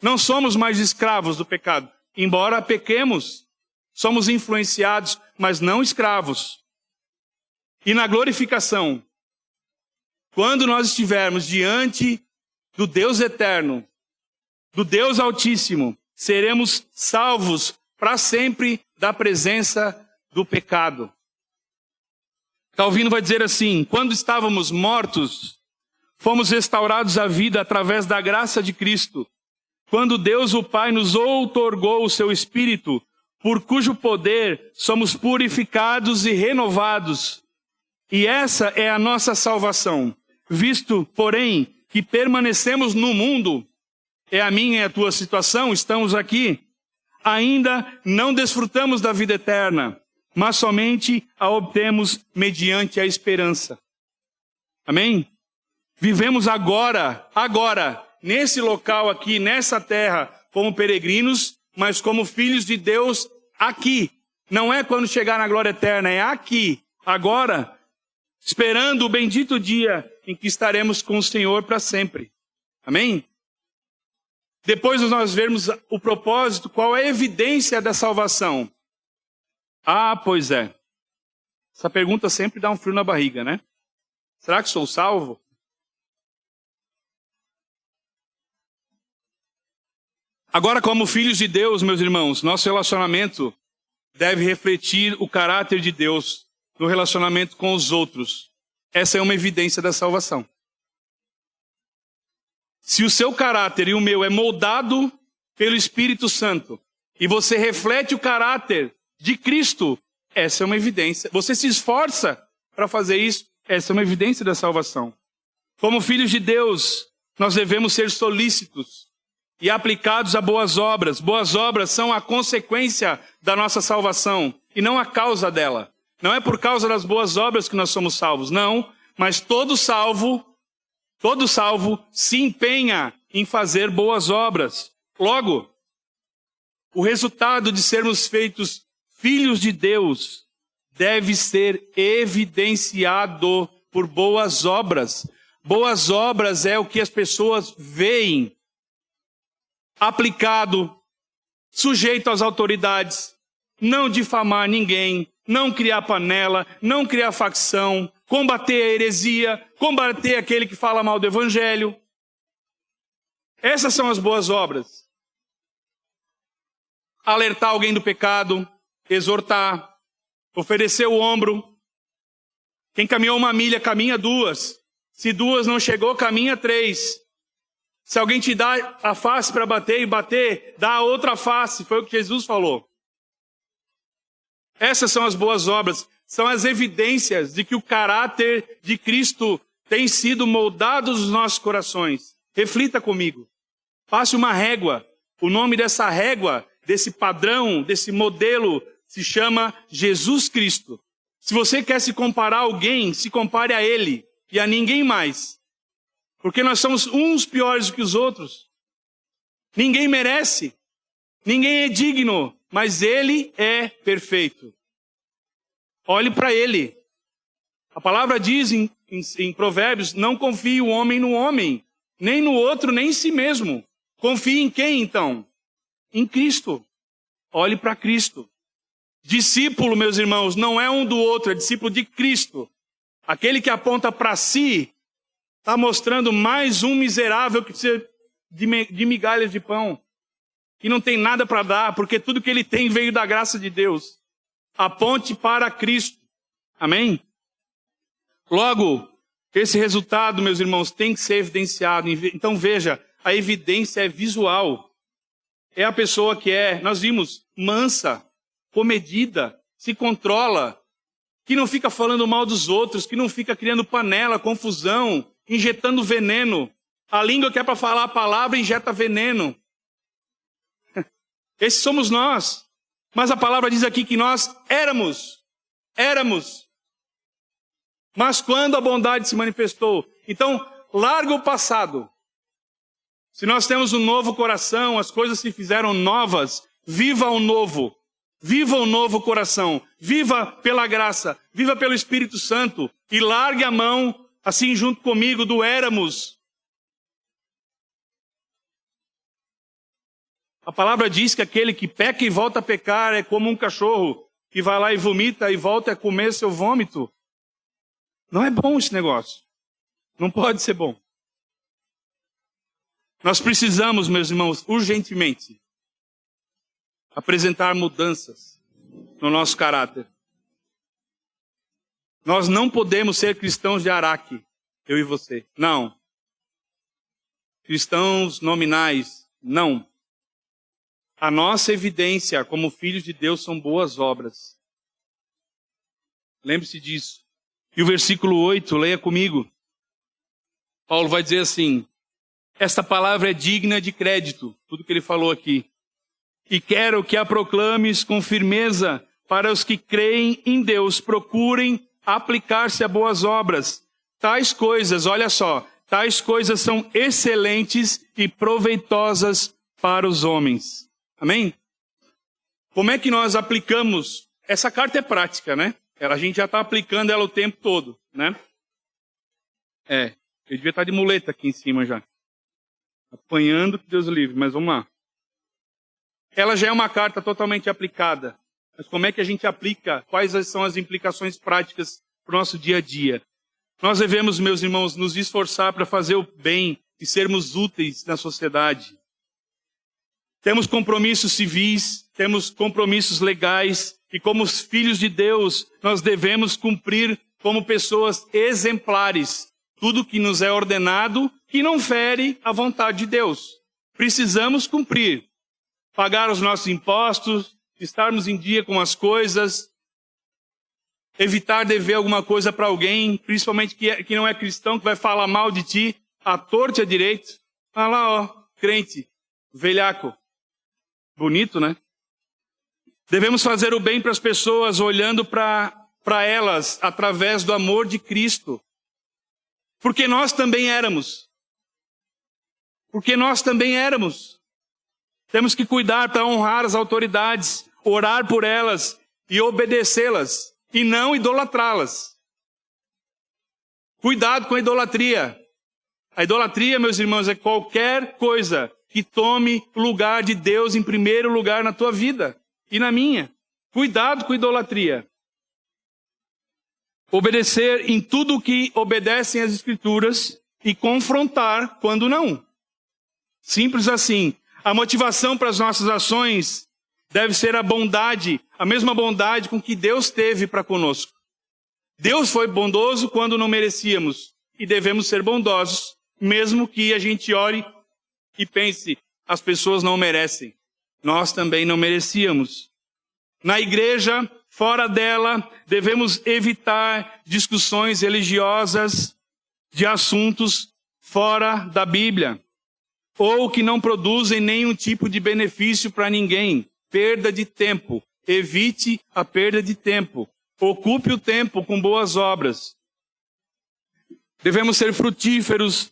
Não somos mais escravos do pecado. Embora pequemos, somos influenciados, mas não escravos. E na glorificação, quando nós estivermos diante do Deus eterno, do Deus Altíssimo, seremos salvos para sempre da presença do pecado. Calvino vai dizer assim: quando estávamos mortos, fomos restaurados à vida através da graça de Cristo. Quando Deus o Pai nos outorgou o seu Espírito, por cujo poder somos purificados e renovados. E essa é a nossa salvação. Visto, porém, que permanecemos no mundo, é a minha e a tua situação, estamos aqui, ainda não desfrutamos da vida eterna, mas somente a obtemos mediante a esperança. Amém? Vivemos agora, nesse local aqui, nessa terra, como peregrinos, mas como filhos de Deus aqui. Não é quando chegar na glória eterna, é aqui, agora, esperando o bendito dia em que estaremos com o Senhor para sempre. Amém? Depois de nós vermos o propósito, qual é a evidência da salvação? Ah, pois é. Essa pergunta sempre dá um frio na barriga, né? Será que sou salvo? Agora, como filhos de Deus, meus irmãos, nosso relacionamento deve refletir o caráter de Deus no relacionamento com os outros. Essa é uma evidência da salvação. Se o seu caráter e o meu é moldado pelo Espírito Santo, e você reflete o caráter de Cristo, essa é uma evidência. Você se esforça para fazer isso, essa é uma evidência da salvação. Como filhos de Deus, nós devemos ser solícitos e aplicados a boas obras. Boas obras são a consequência da nossa salvação e não a causa dela. Não é por causa das boas obras que nós somos salvos, não. Mas todo salvo se empenha em fazer boas obras. Logo, o resultado de sermos feitos filhos de Deus deve ser evidenciado por boas obras. Boas obras é o que as pessoas veem aplicado, sujeito às autoridades, não difamar ninguém, não criar panela, não criar facção, combater a heresia, combater aquele que fala mal do evangelho. Essas são as boas obras. Alertar alguém do pecado, exortar, oferecer o ombro. Quem caminhou 1 milha, caminha 2. Se 2 não chegou, caminha 3. Se alguém te dá a face para bater e bater, dá a outra face. Foi o que Jesus falou. Essas são as boas obras. São as evidências de que o caráter de Cristo tem sido moldado nos nossos corações. Reflita comigo. Passe uma régua. O nome dessa régua, desse padrão, desse modelo, se chama Jesus Cristo. Se você quer se comparar a alguém, se compare a Ele e a ninguém mais. Porque nós somos uns piores do que os outros. Ninguém merece. Ninguém é digno. Mas Ele é perfeito. Olhe para Ele. A palavra diz em Provérbios, não confie o homem no homem, nem no outro, nem em si mesmo. Confie em quem, então? Em Cristo. Olhe para Cristo. Discípulo, meus irmãos, não é um do outro, é discípulo de Cristo. Aquele que aponta para si, está mostrando mais um miserável que precisa de migalhas de pão. Que não tem nada para dar, porque tudo que ele tem veio da graça de Deus. Aponte para Cristo. Amém? Logo, esse resultado, meus irmãos, tem que ser evidenciado. Então veja, a evidência é visual. É a pessoa que é, nós vimos, mansa, comedida, se controla, que não fica falando mal dos outros, que não fica criando panela, confusão, injetando veneno. A língua que é para falar a palavra injeta veneno. Esses somos nós. Mas a palavra diz aqui que nós éramos. Mas quando a bondade se manifestou? Então, larga o passado. Se nós temos um novo coração, as coisas se fizeram novas, viva o novo. Viva o novo coração. Viva pela graça. Viva pelo Espírito Santo. E largue a mão, assim junto comigo, do éramos. A palavra diz que aquele que peca e volta a pecar é como um cachorro que vai lá e vomita e volta a comer seu vômito. Não é bom esse negócio. Não pode ser bom. Nós precisamos, meus irmãos, urgentemente, apresentar mudanças no nosso caráter. Nós não podemos ser cristãos de Araque, eu e você. Não. Cristãos nominais, não. A nossa evidência como filhos de Deus são boas obras. Lembre-se disso. E o versículo 8, leia comigo. Paulo vai dizer assim: esta palavra é digna de crédito, tudo que ele falou aqui. E quero que a proclames com firmeza para os que creem em Deus, procurem aplicar-se a boas obras. Tais coisas, olha só, tais coisas são excelentes e proveitosas para os homens. Amém? Como é que nós aplicamos? Essa carta é prática, né? A gente já está aplicando ela o tempo todo, né? Eu devia estar de muleta aqui em cima já. Apanhando, que Deus livre, mas vamos lá. Ela já é uma carta totalmente aplicada. Mas como é que a gente aplica? Quais são as implicações práticas para o nosso dia a dia? Nós devemos, meus irmãos, nos esforçar para fazer o bem e sermos úteis na sociedade. Temos compromissos civis, temos compromissos legais, e como os filhos de Deus, nós devemos cumprir como pessoas exemplares tudo que nos é ordenado, que não fere a vontade de Deus. Precisamos cumprir, pagar os nossos impostos, estarmos em dia com as coisas, evitar dever alguma coisa para alguém, principalmente que não é cristão, que vai falar mal de ti, à torta e à direita. Ah lá, ó, crente, velhaco. Bonito, né? Devemos fazer o bem para as pessoas, olhando para elas através do amor de Cristo. Porque nós também éramos. Porque nós também éramos. Temos que cuidar para honrar as autoridades, orar por elas e obedecê-las, e não idolatrá-las. Cuidado com a idolatria. A idolatria, meus irmãos, é qualquer coisa que tome o lugar de Deus em primeiro lugar na tua vida e na minha. Cuidado com a idolatria. Obedecer em tudo o que obedecem às Escrituras e confrontar quando não. Simples assim. A motivação para as nossas ações deve ser a bondade, a mesma bondade com que Deus teve para conosco. Deus foi bondoso quando não merecíamos, e devemos ser bondosos, mesmo que a gente ore e pense, as pessoas não merecem. Nós também não merecíamos. Na igreja, fora dela, devemos evitar discussões religiosas de assuntos fora da Bíblia, ou que não produzem nenhum tipo de benefício para ninguém. Perda de tempo. Evite a perda de tempo. Ocupe o tempo com boas obras. Devemos ser frutíferos,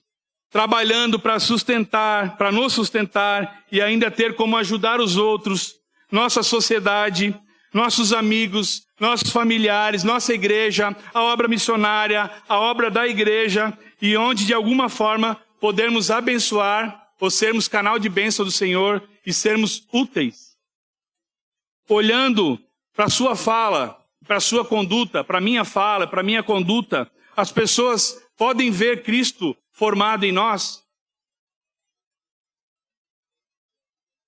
trabalhando para sustentar, para nos sustentar e ainda ter como ajudar os outros, nossa sociedade, nossos amigos, nossos familiares, nossa igreja, a obra missionária, a obra da igreja, e onde de alguma forma podermos abençoar ou sermos canal de bênção do Senhor e sermos úteis. Olhando para a sua fala, para a sua conduta, para a minha fala, para a minha conduta, as pessoas podem ver Cristo formado em nós.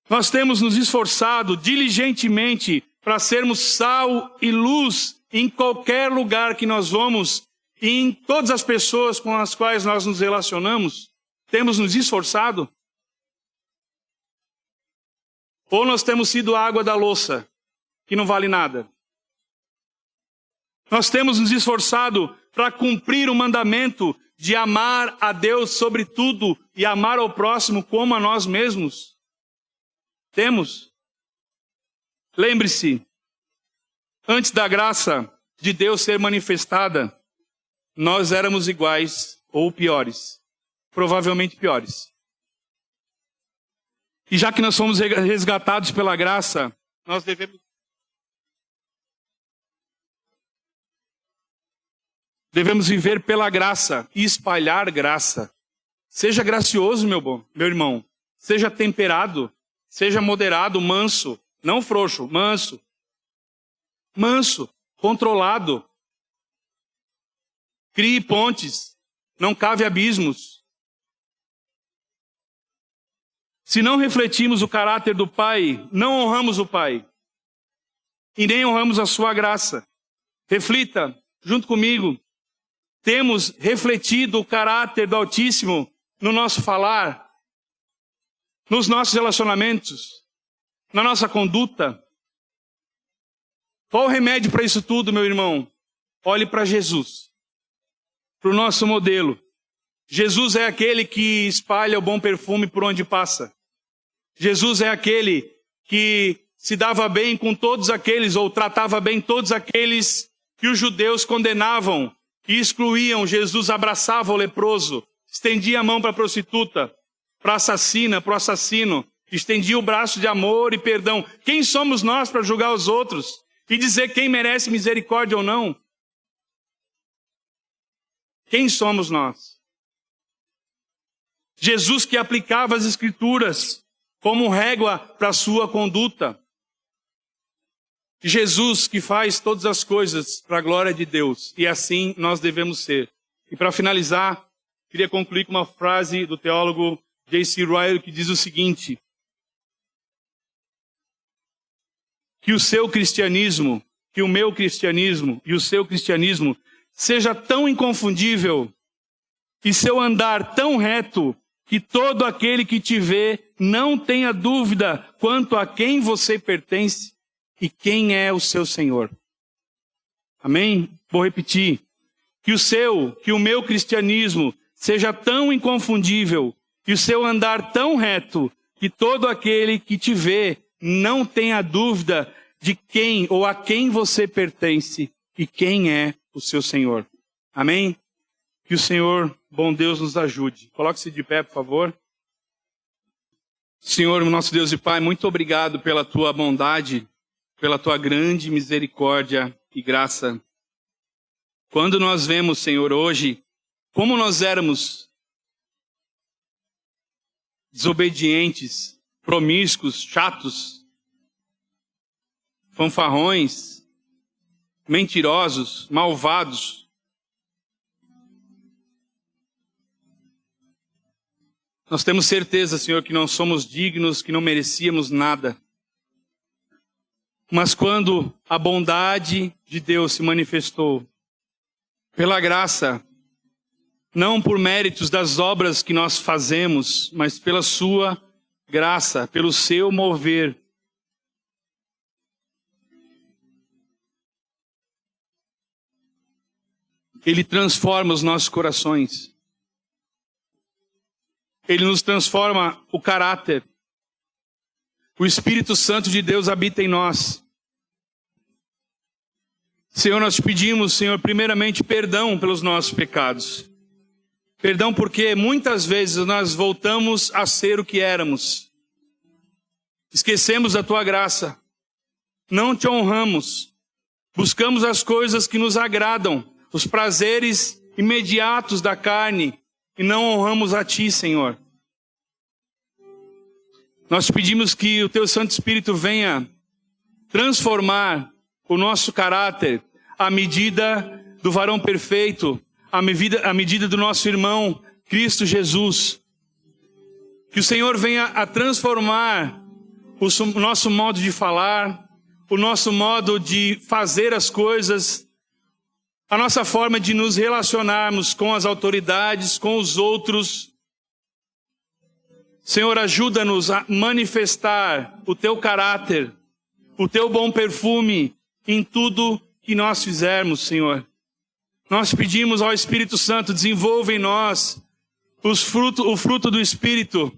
Nós temos nos esforçado diligentemente para sermos sal e luz em qualquer lugar que nós vamos e em todas as pessoas com as quais nós nos relacionamos. Temos nos esforçado? Ou nós temos sido a água da louça, que não vale nada? Nós temos nos esforçado para cumprir o mandamento de amar a Deus sobre tudo e amar ao próximo como a nós mesmos? Temos? Lembre-se, antes da graça de Deus ser manifestada, nós éramos iguais ou piores. Provavelmente piores. E já que nós fomos resgatados pela graça, nós devemos viver pela graça e espalhar graça. Seja gracioso, meu irmão. Seja temperado, seja moderado, manso. Não frouxo, manso. Manso, controlado. Crie pontes, não cave abismos. Se não refletimos o caráter do Pai, não honramos o Pai. E nem honramos a sua graça. Reflita, junto comigo, temos refletido o caráter do Altíssimo no nosso falar, nos nossos relacionamentos, na nossa conduta? Qual o remédio para isso tudo, meu irmão? Olhe para Jesus, para o nosso modelo. Jesus é aquele que espalha o bom perfume por onde passa. Jesus é aquele que se dava bem com todos aqueles, ou tratava bem todos aqueles que os judeus condenavam e excluíam. Jesus abraçava o leproso, estendia a mão para a prostituta, para a assassina, para o assassino, estendia o braço de amor e perdão. Quem somos nós para julgar os outros e dizer quem merece misericórdia ou não? Quem somos nós? Jesus que aplicava as Escrituras como régua para a sua conduta. Jesus que faz todas as coisas para a glória de Deus. E assim nós devemos ser. E para finalizar, queria concluir com uma frase do teólogo J.C. Ryle, que diz o seguinte: que o seu cristianismo, que o meu cristianismo e o seu cristianismo seja tão inconfundível e seu andar tão reto que todo aquele que te vê não tenha dúvida quanto a quem você pertence e quem é o seu Senhor. Amém? Vou repetir. Que o meu cristianismo seja tão inconfundível e o seu andar tão reto que todo aquele que te vê não tenha dúvida de quem ou a quem você pertence e quem é o seu Senhor. Amém? Que o Senhor, bom Deus, nos ajude. Coloque-se de pé, por favor. Senhor, nosso Deus e Pai, muito obrigado pela tua bondade, pela tua grande misericórdia e graça. Quando nós vemos, Senhor, hoje, como nós éramos desobedientes, promíscuos, chatos, fanfarrões, mentirosos, malvados. Nós temos certeza, Senhor, que não somos dignos, que não merecíamos nada. Mas quando a bondade de Deus se manifestou, pela graça, não por méritos das obras que nós fazemos, mas pela sua graça, pelo seu mover, Ele transforma os nossos corações. Ele nos transforma o caráter. O Espírito Santo de Deus habita em nós. Senhor, nós te pedimos, Senhor, primeiramente perdão pelos nossos pecados. Perdão porque muitas vezes nós voltamos a ser o que éramos. Esquecemos da tua graça. Não te honramos. Buscamos as coisas que nos agradam, os prazeres imediatos da carne, e não honramos a ti, Senhor. Nós te pedimos que o teu Santo Espírito venha transformar o nosso caráter à medida do varão perfeito, à medida do nosso irmão Cristo Jesus. Que o Senhor venha a transformar o nosso modo de falar, o nosso modo de fazer as coisas, a nossa forma de nos relacionarmos com as autoridades, com os outros. Senhor, ajuda-nos a manifestar o teu caráter, o teu bom perfume em tudo que nós fizermos, Senhor. Nós pedimos ao Espírito Santo, desenvolva em nós o fruto do Espírito.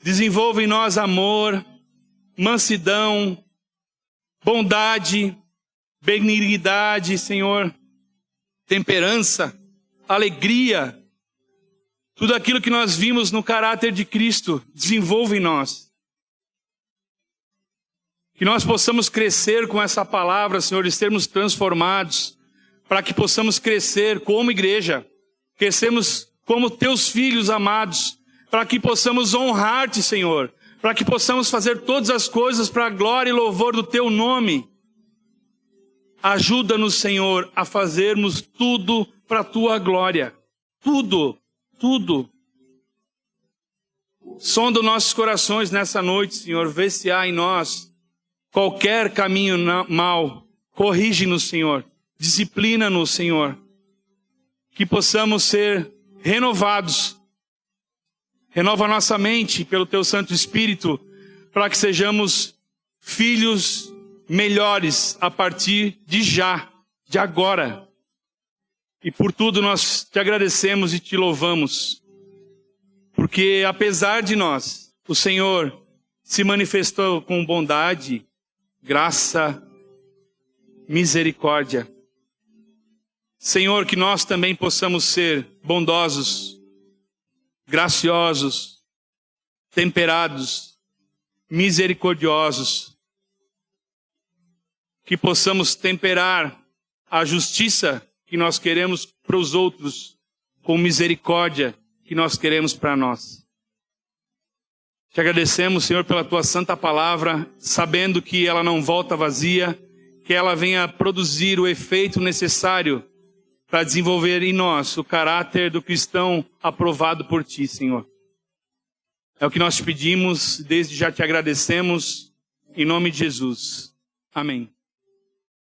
Desenvolva em nós amor, mansidão, bondade, benignidade, Senhor, temperança, alegria. Tudo aquilo que nós vimos no caráter de Cristo, desenvolva em nós. Que nós possamos crescer com essa palavra, Senhor, e sermos transformados, para que possamos crescer como igreja, crescemos como teus filhos amados, para que possamos honrar-te, Senhor, para que possamos fazer todas as coisas para a glória e louvor do teu nome. Ajuda-nos, Senhor, a fazermos tudo para a tua glória. Tudo. Tudo. Sonda nossos corações nessa noite, Senhor. Vê se há em nós qualquer caminho mau. Corrige-nos, Senhor. disciplina-nos, Senhor, que possamos ser renovados. Renova nossa mente pelo Teu Santo Espírito, para que sejamos filhos melhores a partir de já, de agora. E por tudo nós te agradecemos e te louvamos, porque apesar de nós, o Senhor se manifestou com bondade, graça, misericórdia. Senhor, que nós também possamos ser bondosos, graciosos, temperados, misericordiosos. Que possamos temperar a justiça que nós queremos para os outros com misericórdia que nós queremos para nós. Te agradecemos, Senhor, pela Tua santa palavra, sabendo que ela não volta vazia, que ela venha produzir o efeito necessário para desenvolver em nós o caráter do cristão aprovado por Ti, Senhor. É o que nós te pedimos, desde já te agradecemos, em nome de Jesus. Amém.